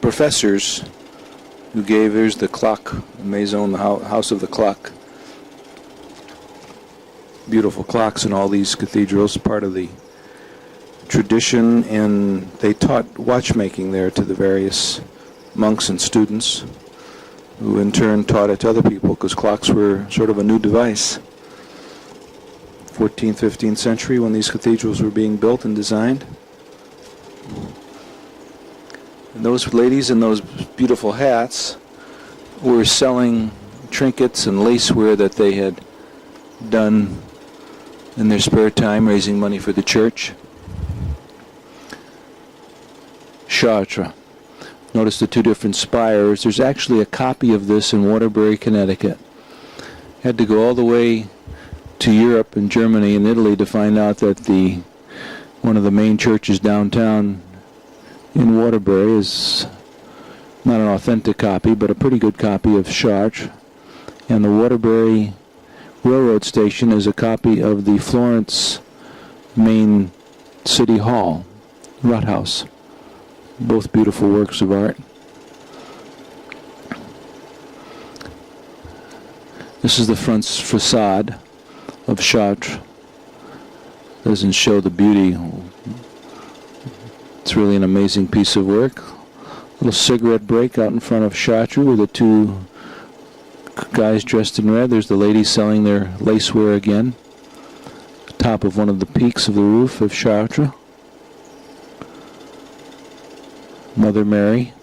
professors who gave, here's the clock, Maison, the house of the clock. Beautiful clocks in all these cathedrals, part of the tradition, and they taught watchmaking there to the various monks and students, who in turn taught it to other people, because clocks were sort of a new device. 14th, 15th century, when these cathedrals were being built and designed. And those ladies in those beautiful hats were selling trinkets and laceware that they had done in their spare time, raising money for the church. Chartres. Notice the two different spires. There's actually a copy of this in Waterbury, Connecticut. Had to go all the way to Europe and Germany and Italy to find out that one of the main churches downtown in Waterbury is not an authentic copy, but a pretty good copy of Chartres. And the Waterbury Railroad Station is a copy of the Florence main city hall, Rathaus. Both beautiful works of art. This is the front facade of Chartres. Doesn't show the beauty. It's really an amazing piece of work. Little cigarette break out in front of Chartres with the two guys dressed in red. There's the ladies selling their laceware again. Top of one of the peaks of the roof of Chartres. Mother Mary.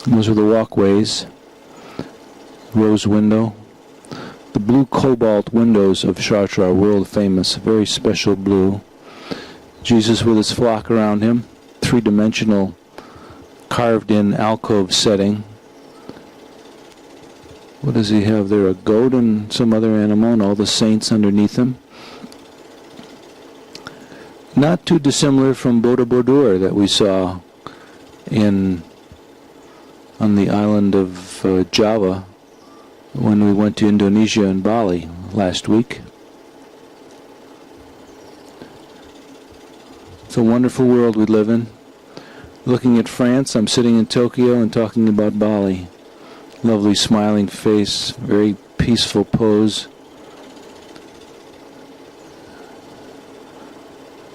Those are the walkways. Rose window. The blue cobalt windows of Chartres are world famous. Very special blue. Jesus with his flock around him. Three-dimensional carved-in alcove setting. What does he have there? A goat and some other animal and all the saints underneath him. Not too dissimilar from Borobudur that we saw on the island of Java when we went to Indonesia and Bali last week. It's a wonderful world we live in. Looking at France, I'm sitting in Tokyo and talking about Bali. Lovely smiling face, very peaceful pose.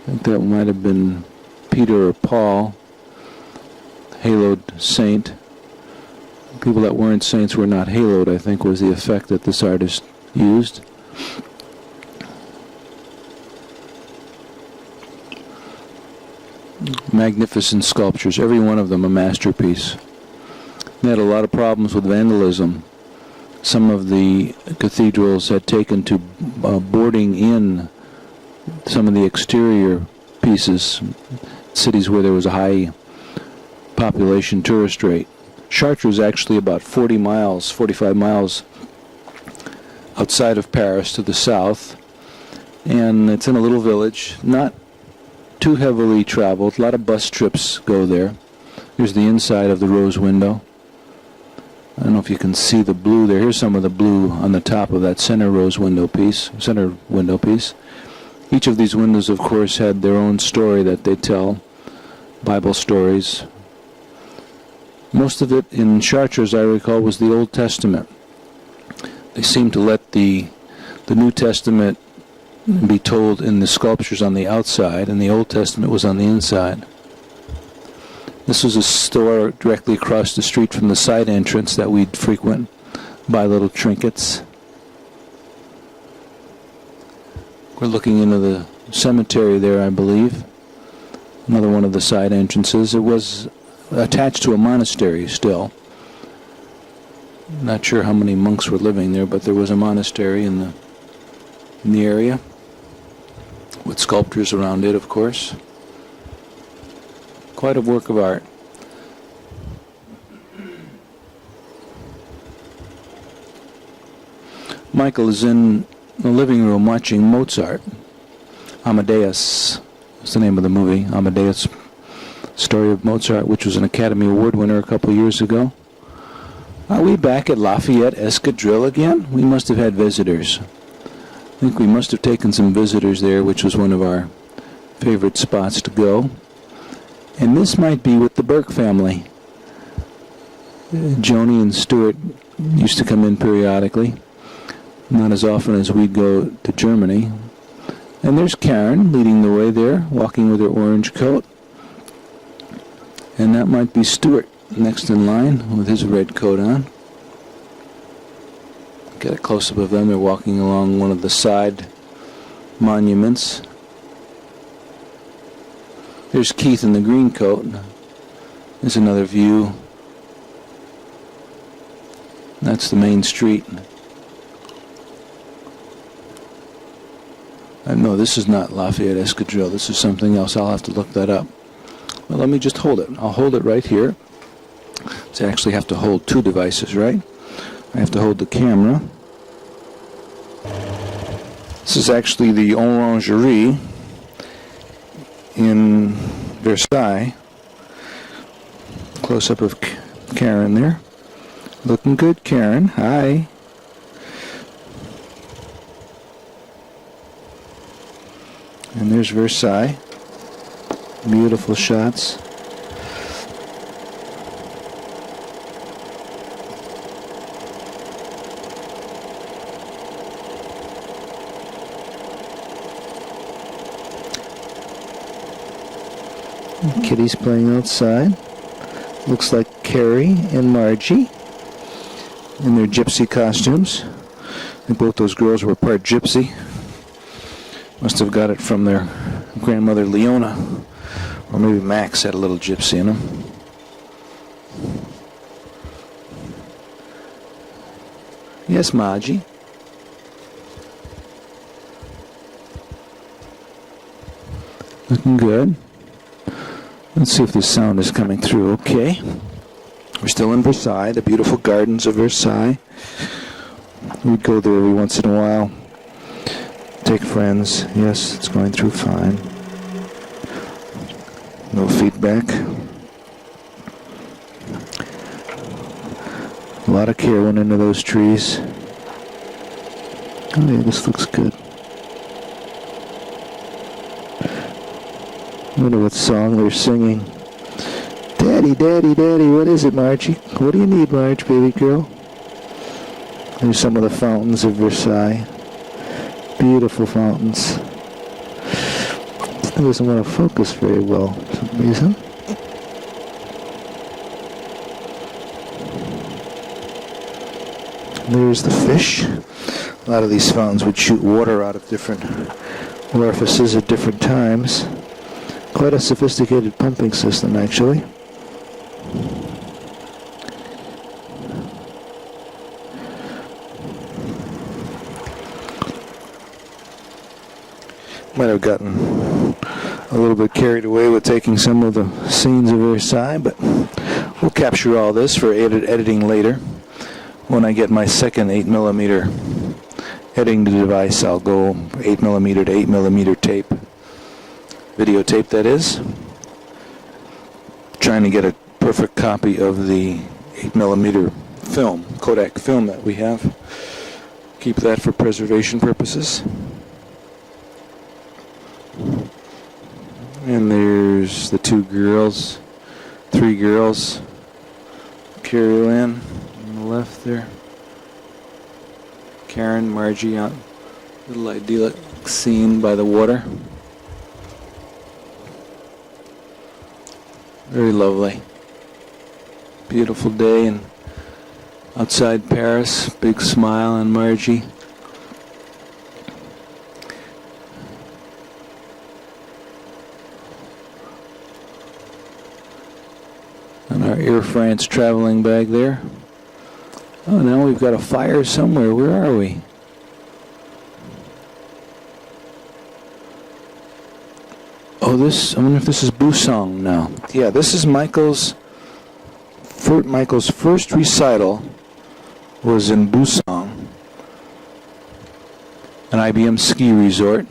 I think that might have been Peter or Paul, haloed saint. People that weren't saints were not haloed, I think, was the effect that this artist used. Magnificent sculptures, every one of them a masterpiece. They had a lot of problems with vandalism. Some of the cathedrals had taken to boarding in some of the exterior pieces, cities where there was a high population tourist rate. Chartres is actually about 45 miles outside of Paris to the south, and it's in a little village, not too heavily traveled. A lot of bus trips go there. Here's the inside of the rose window. I don't know if you can see the blue there. Here's some of the blue on the top of that center window piece. Each of these windows, of course, had their own story that they tell, Bible stories. Most of it in Chartres, I recall, was the Old Testament. They seemed to let the New Testament be told in the sculptures on the outside, and the Old Testament was on the inside. This was a store directly across the street from the side entrance that we'd frequent, buy little trinkets. We're looking into the cemetery there, I believe. Another one of the side entrances. It was attached to a monastery still. Not sure how many monks were living there, but there was a monastery in the area, with sculptures around it, of course. Quite a work of art. Michael is in the living room watching Mozart. Amadeus is the name of the movie. Amadeus, story of Mozart, which was an Academy Award winner a couple years ago. Are we back at Lafayette Escadrille again? We must have had visitors. I think we must have taken some visitors there, which was one of our favorite spots to go. And this might be with the Burke family. Joni and Stuart used to come in periodically, not as often as we'd go to Germany. And there's Karen leading the way there, walking with her orange coat. And that might be Stuart next in line with his red coat on. Get a close-up of them. They're walking along one of the side monuments. There's Keith in the green coat. There's another view. That's the main street. No, this is not Lafayette Escadrille. This is something else. I'll have to look that up. Well, let me just hold it. I'll hold it right here. So I actually have to hold two devices, right? I have to hold the camera. This is actually the Orangerie in Versailles. Close-up of Karen there. Looking good, Karen. Hi. And there's Versailles. Beautiful shots. Kitty's playing outside. Looks like Carrie and Margie in their gypsy costumes. I think both those girls were part gypsy. Must have got it from their grandmother Leona. Or maybe Max had a little gypsy in him. Yes, Margie. Looking good. Let's see if this sound is coming through okay. We're still in Versailles, the beautiful gardens of Versailles. We'd go there every once in a while. Take friends. Yes, it's going through fine. No feedback. A lot of care went into those trees. Oh yeah, this looks good. I wonder what song they're singing. Daddy, Daddy, Daddy, what is it, Margie? What do you need, Marge, baby girl? There's some of the fountains of Versailles. Beautiful fountains. This thing doesn't want to focus very well for some reason. There's the fish. A lot of these fountains would shoot water out of different orifices at different times. Quite a sophisticated pumping system, actually. Might have gotten a little bit carried away with taking some of the scenes of Versailles, but we'll capture all this for editing later. When I get my second 8mm editing device, I'll go 8mm to 8mm tape. Videotape, that is. Trying to get a perfect copy of the 8mm film, Kodak film that we have. Keep that for preservation purposes. And there's the two girls, three girls. Carrie Ann on the left there. Karen, Margie out. Little idyllic scene by the water. Very lovely. Beautiful day and outside Paris. Big smile on Margie. And our Air France traveling bag there. Oh, now we've got a fire somewhere. Where are we? Oh, I wonder if this is Bussang now. Yeah, this is Michael's first recital was in Bussang, an IBM ski resort.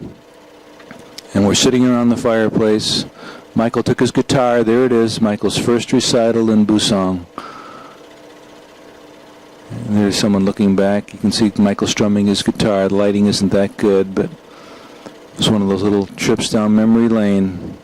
And we're sitting around the fireplace. Michael took his guitar. There it is, Michael's first recital in Bussang. And there's someone looking back. You can see Michael strumming his guitar. The lighting isn't that good, but it was one of those little trips down memory lane.